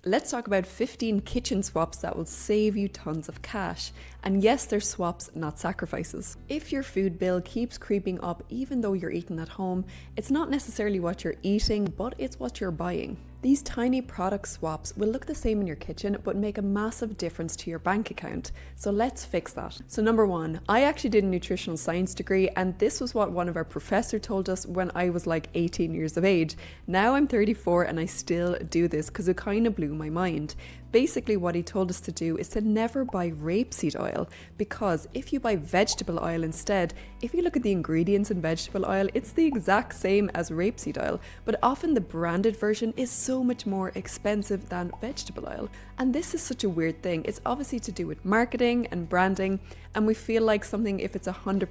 Let's talk about 15 kitchen swaps that will save you tons of cash. And yes, they're swaps, not sacrifices. If your food bill keeps creeping up even though you're eating at home, it's not necessarily what you're eating, but it's what you're buying. These tiny product swaps will look the same in your kitchen but make a massive difference to your bank account. So let's fix that. So number one, I actually did a nutritional science degree, and this was what one of our professors told us when I was like 18 years of age. Now I'm 34 and I still do this because it kind of blew my mind. Basically what he told us to do is to never buy rapeseed oil, because if you buy vegetable oil instead, if you look at the ingredients in vegetable oil, it's the exact same as rapeseed oil, but often the branded version is so much more expensive than vegetable oil. And this is such a weird thing. It's obviously to do with marketing and branding, and we feel like something, if it's 100%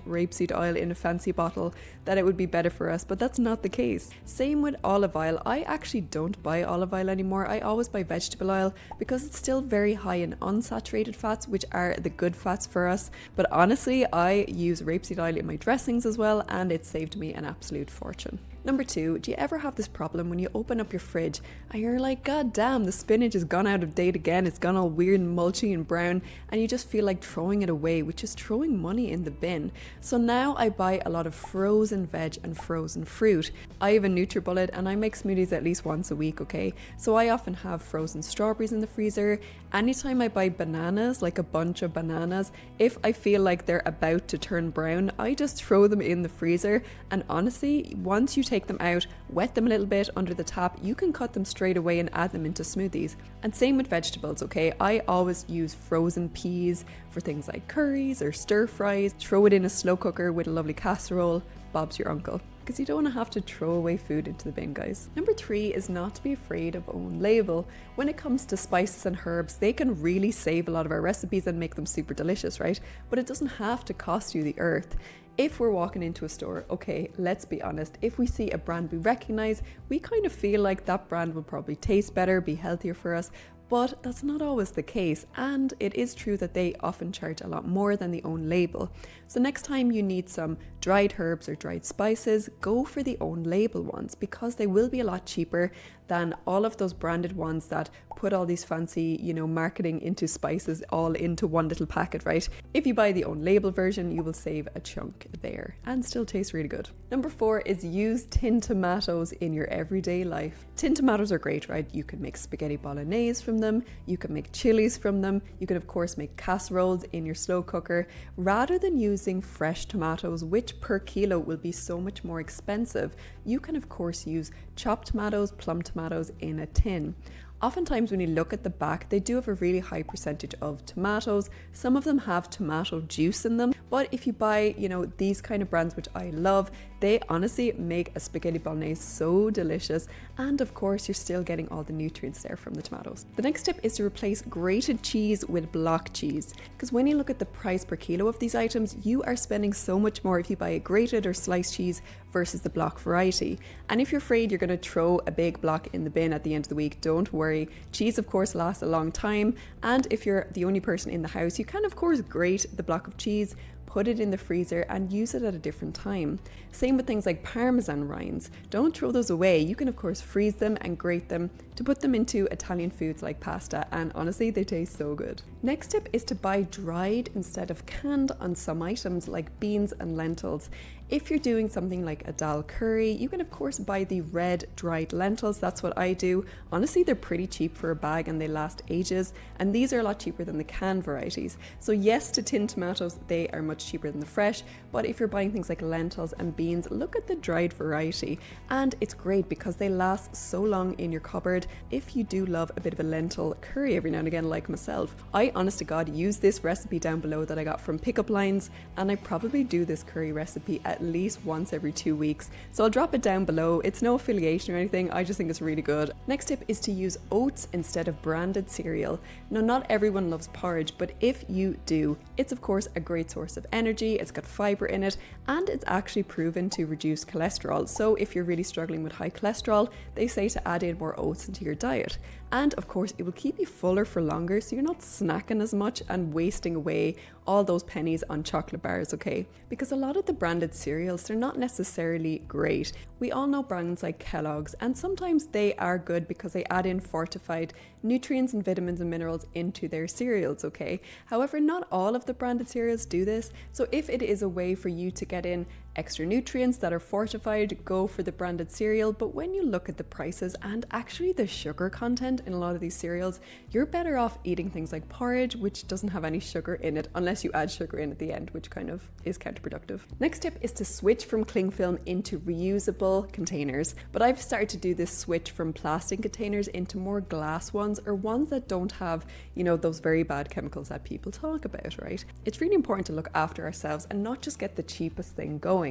rapeseed oil in a fancy bottle, that it would be better for us, but that's not the case. Same with olive oil. I actually don't buy olive oil anymore. I always buy vegetable oil because it's still very high in unsaturated fats, which are the good fats for us. But honestly, I use rapeseed oil in my dressings as well, and it saved me an absolute fortune. Number two, do you ever have this problem when you open up your fridge and you're like, God damn, the spinach has gone out of date again, it's gone all weird and mulchy and brown, and you just feel like throwing it away, which is throwing money in the bin. So now I buy a lot of frozen veg and frozen fruit. I have a NutriBullet and I make smoothies at least once a week, okay? So I often have frozen strawberries in the freezer. Anytime I buy bananas, like a bunch of bananas, if I feel like they're about to turn brown, I just throw them in the freezer. And honestly, once you take them out, wet them a little bit under the tap, you can cut them straight away and add them into smoothies. And same with vegetables, okay? I always use frozen peas for things like curries or stir fries. Throw it in a slow cooker with a lovely casserole. Bob's your uncle. Because you don't want to have to throw away food into the bin, guys. Number three is not to be afraid of own label. When it comes to spices and herbs, they can really save a lot of our recipes and make them super delicious, right? But it doesn't have to cost you the earth. If we're walking into a store, okay, let's be honest, if we see a brand we recognize, we kind of feel like that brand will probably taste better, be healthier for us. But that's not always the case, and it is true that they often charge a lot more than the own label. So next time you need some dried herbs or dried spices, go for the own label ones, because they will be a lot cheaper than all of those branded ones that put all these fancy, marketing into spices all into one little packet, right? If you buy the own label version, you will save a chunk there and still taste really good. Number four is use tinned tomatoes in your everyday life. Tinned tomatoes are great, right? You can make spaghetti bolognese from them, you can make chilies from them, you can of course make casseroles in your slow cooker, rather than using fresh tomatoes, which per kilo will be so much more expensive. You can of course use chopped tomatoes, plum tomatoes in a tin. Oftentimes when you look at the back, they do have a really high percentage of tomatoes. Some of them have tomato juice in them, but if you buy, these kind of brands, which I love, they honestly make a spaghetti bolognese so delicious. And of course, you're still getting all the nutrients there from the tomatoes. The next tip is to replace grated cheese with block cheese. Because when you look at the price per kilo of these items, you are spending so much more if you buy a grated or sliced cheese versus the block variety. And if you're afraid you're going to throw a big block in the bin at the end of the week, don't worry. Cheese of course lasts a long time, and if you're the only person in the house, you can of course grate the block of cheese, put it in the freezer and use it at a different time. Same with things like Parmesan rinds. Don't throw those away. You can of course freeze them and grate them to put them into Italian foods like pasta, and honestly they taste so good. Next tip is to buy dried instead of canned on some items like beans and lentils. If you're doing something like a dal curry, you can of course buy the red dried lentils. That's what I do. Honestly, they're pretty cheap for a bag and they last ages, and these are a lot cheaper than the canned varieties. So yes, to tinned tomatoes, they are much cheaper than the fresh, but if you're buying things like lentils and beans, look at the dried variety. And it's great because they last so long in your cupboard if you do love a bit of a lentil curry every now and again like myself. I honest to God use this recipe down below that I got from Pickup Lines, and I probably do this curry recipe at least once every 2 weeks. So I'll drop it down below. It's no affiliation or anything, I just think it's really good. Next tip is to use oats instead of branded cereal. Now not everyone loves porridge, but if you do, it's of course a great source of energy, it's got fiber in it, and it's actually proven to reduce cholesterol. So if you're really struggling with high cholesterol, they say to add in more oats into your diet. And of course, it will keep you fuller for longer, so you're not snacking as much and wasting away all those pennies on chocolate bars, okay? Because a lot of the branded cereals, they're not necessarily great. We all know brands like Kellogg's, and sometimes they are good because they add in fortified nutrients and vitamins and minerals into their cereals, okay? However, not all of the branded cereals do this, so if it is a way for you to get in extra nutrients that are fortified, go for the branded cereal. But when you look at the prices and actually the sugar content in a lot of these cereals, you're better off eating things like porridge, which doesn't have any sugar in it, unless you add sugar in at the end, which kind of is counterproductive. Next tip is to switch from cling film into reusable containers. But I've started to do this switch from plastic containers into more glass ones, or ones that don't have, those very bad chemicals that people talk about, right? It's really important to look after ourselves and not just get the cheapest thing going.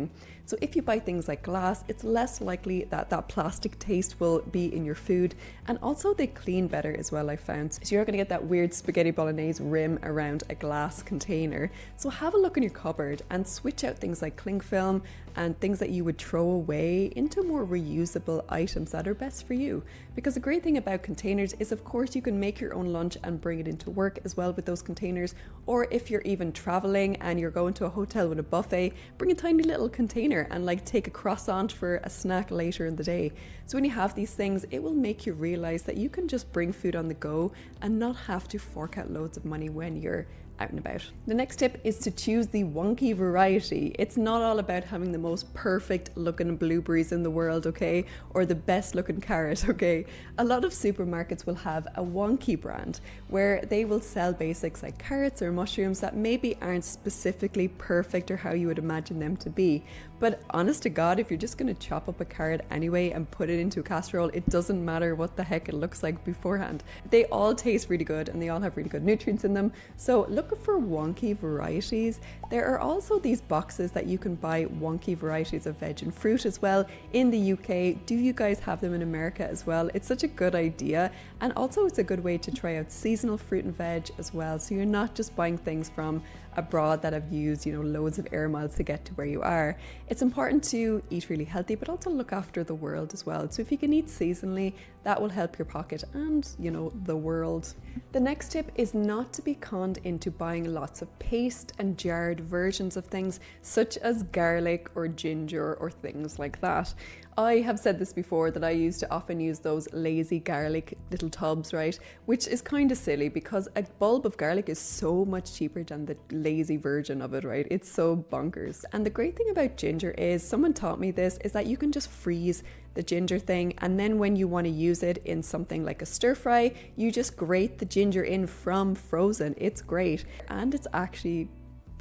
So if you buy things like glass, it's less likely that that plastic taste will be in your food, and also they clean better as well, I found. So you're not going to get that weird spaghetti bolognese rim around a glass container. So have a look in your cupboard and switch out things like cling film and things that you would throw away into more reusable items that are best for you. Because the great thing about containers is, of course, you can make your own lunch and bring it into work as well with those containers. Or if you're even traveling and you're going to a hotel with a buffet, bring a tiny little container and take a croissant for a snack later in the day. So when you have these things, it will make you realize that you can just bring food on the go and not have to fork out loads of money when you're out and about. The next tip is to choose the Wonky variety. It's not all about having the most perfect looking blueberries in the world, okay? Or the best looking carrot, okay? A lot of supermarkets will have a Wonky brand where they will sell basics like carrots or mushrooms that maybe aren't specifically perfect or how you would imagine them to be. But honest to God, if you're just going to chop up a carrot anyway and put it into a casserole, it doesn't matter what the heck it looks like beforehand. They all taste really good and they all have really good nutrients in them. So look for Wonky varieties. There are also these boxes that you can buy Wonky varieties of veg and fruit as well in the UK. Do you guys have them in America as well? It's such a good idea. And also it's a good way to try out seasonal fruit and veg as well. So you're not just buying things from abroad that have used, loads of air miles to get to where you are. It's important to eat really healthy, but also look after the world as well. So if you can eat seasonally, that will help your pocket and, the world. The next tip is not to be conned into buying lots of paste and jarred versions of things such as garlic or ginger or things like that. I have said this before that I used to often use those lazy garlic little tubs, right? Which is kind of silly because a bulb of garlic is so much cheaper than the lazy version of it, right? It's so bonkers. And the great thing about ginger is, someone taught me this, is that you can just freeze the ginger thing, and then when you want to use it in something like a stir fry, you just grate the ginger in from frozen. It's great, and it's actually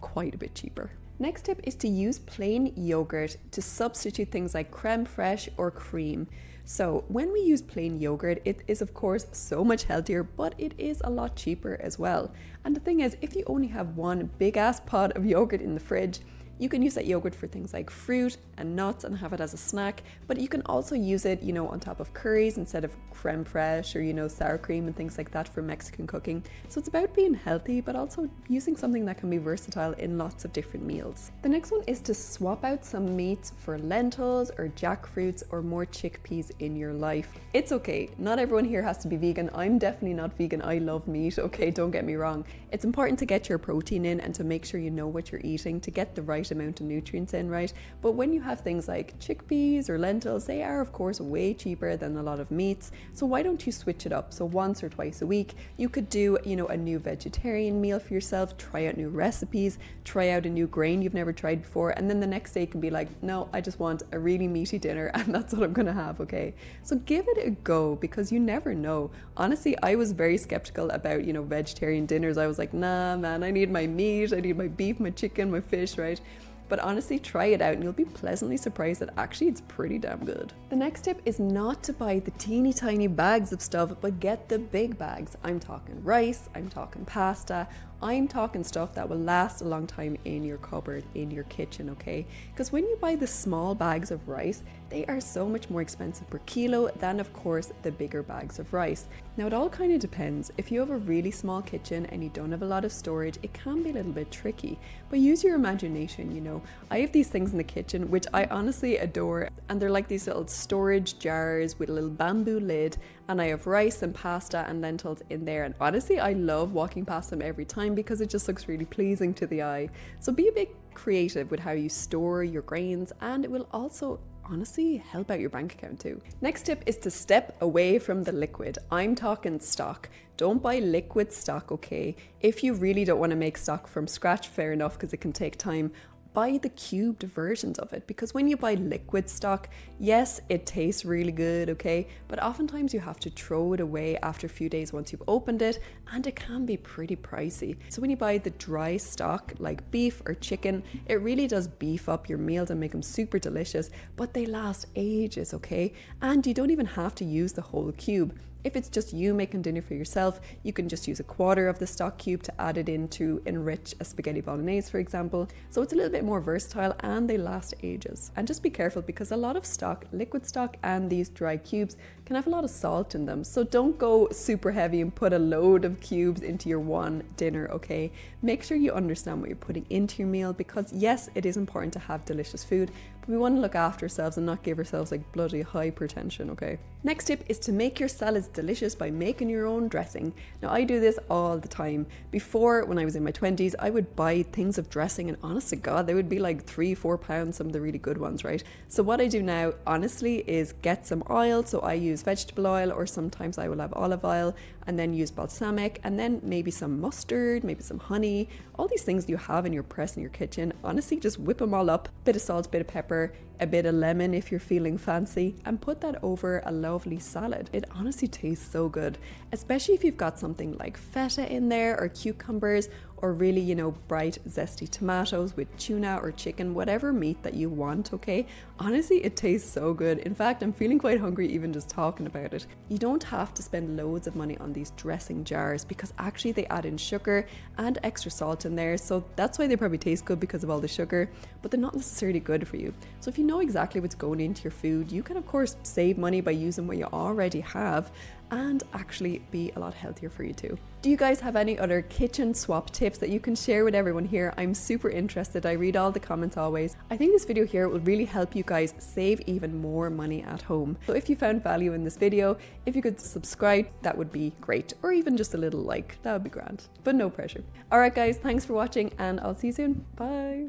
quite a bit cheaper. Next tip is to use plain yogurt to substitute things like creme fraiche or cream. So when we use plain yogurt, it is of course so much healthier, but it is a lot cheaper as well. And the thing is, if you only have one big ass pot of yogurt in the fridge, you can use that yogurt for things like fruit and nuts and have it as a snack, but you can also use it, on top of curries instead of creme fraiche or, sour cream and things like that for Mexican cooking. So it's about being healthy, but also using something that can be versatile in lots of different meals. The next one is to swap out some meats for lentils or jackfruits or more chickpeas in your life. It's okay, not everyone here has to be vegan. I'm definitely not vegan. I love meat, okay, don't get me wrong. It's important to get your protein in and to make sure you know what you're eating to get the right amount of nutrients in, right? But when you have things like chickpeas or lentils, they are of course way cheaper than a lot of meats. So why don't you switch it up? So once or twice a week, you could do, a new vegetarian meal for yourself, try out new recipes, try out a new grain you've never tried before, and then the next day you can be like, no, I just want a really meaty dinner and that's what I'm gonna have, okay? So give it a go because you never know. Honestly, I was very skeptical about, vegetarian dinners. I was like, nah, man, I need my meat, I need my beef, my chicken, my fish, right? But honestly, try it out and you'll be pleasantly surprised that actually it's pretty damn good. The next tip is not to buy the teeny tiny bags of stuff, but get the big bags. I'm talking rice, I'm talking pasta, I'm talking stuff that will last a long time in your cupboard, in your kitchen, okay? Because when you buy the small bags of rice, they are so much more expensive per kilo than, of course, the bigger bags of rice. Now, it all kind of depends. If you have a really small kitchen and you don't have a lot of storage, it can be a little bit tricky. But use your imagination, you know. I have these things in the kitchen, which I honestly adore, and they're like these little storage jars with a little bamboo lid, and I have rice and pasta and lentils in there. And honestly, I love walking past them every time because it just looks really pleasing to the eye. So be a bit creative with how you store your grains, and it will also honestly help out your bank account too. Next tip is to step away from the liquid. I'm talking stock. Don't buy liquid stock, okay? If you really don't want to make stock from scratch, fair enough, because it can take time. Buy the cubed versions of it, because when you buy liquid stock, yes, it tastes really good, okay, but oftentimes you have to throw it away after a few days once you've opened it, and it can be pretty pricey. So when you buy the dry stock like beef or chicken, it really does beef up your meals and make them super delicious, but they last ages, okay, and you don't even have to use the whole cube. If it's just you making dinner for yourself, you can just use a quarter of the stock cube to add it in to enrich a spaghetti bolognese, for example. So it's a little bit more versatile and they last ages. And just be careful, because a lot of stock, liquid stock and these dry cubes, can have a lot of salt in them. So don't go super heavy and put a load of cubes into your one dinner, okay? Make sure you understand what you're putting into your meal, because yes, it is important to have delicious food, but we want to look after ourselves and not give ourselves like bloody hypertension, okay? Next tip is to make your salads delicious by making your own dressing. Now, I do this all the time. Before, when I was in my 20s, I would buy things of dressing, and honest to God, they would be like £3-4, some of the really good ones, right? So what I do now, honestly, is get some oil. So I use vegetable oil, or sometimes I will have olive oil, and then use balsamic, and then maybe some mustard, maybe some honey, all these things you have in your press in your kitchen. Honestly, just whip them all up, bit of salt, bit of pepper, a bit of lemon if you're feeling fancy, and put that over a lovely salad. It honestly tastes so good, especially if you've got something like feta in there, or cucumbers, or really, you know, bright zesty tomatoes with tuna or chicken, whatever meat that you want, okay? Honestly, it tastes so good. In fact, I'm feeling quite hungry even just talking about it. You don't have to spend loads of money on these dressing jars, because actually they add in sugar and extra salt in there, so that's why they probably taste good, because of all the sugar, but they're not necessarily good for you. So if you know exactly what's going into your food, you can of course save money by using what you already have, and actually be a lot healthier for you too. Do you guys have any other kitchen swap tips that you can share with everyone here? I'm super interested. I read all the comments always. I think this video here will really help you guys save even more money at home. So if you found value in this video, if you could subscribe, that would be great. Or even just a little like, that would be grand, but no pressure. All right guys, thanks for watching, and I'll see you soon. Bye.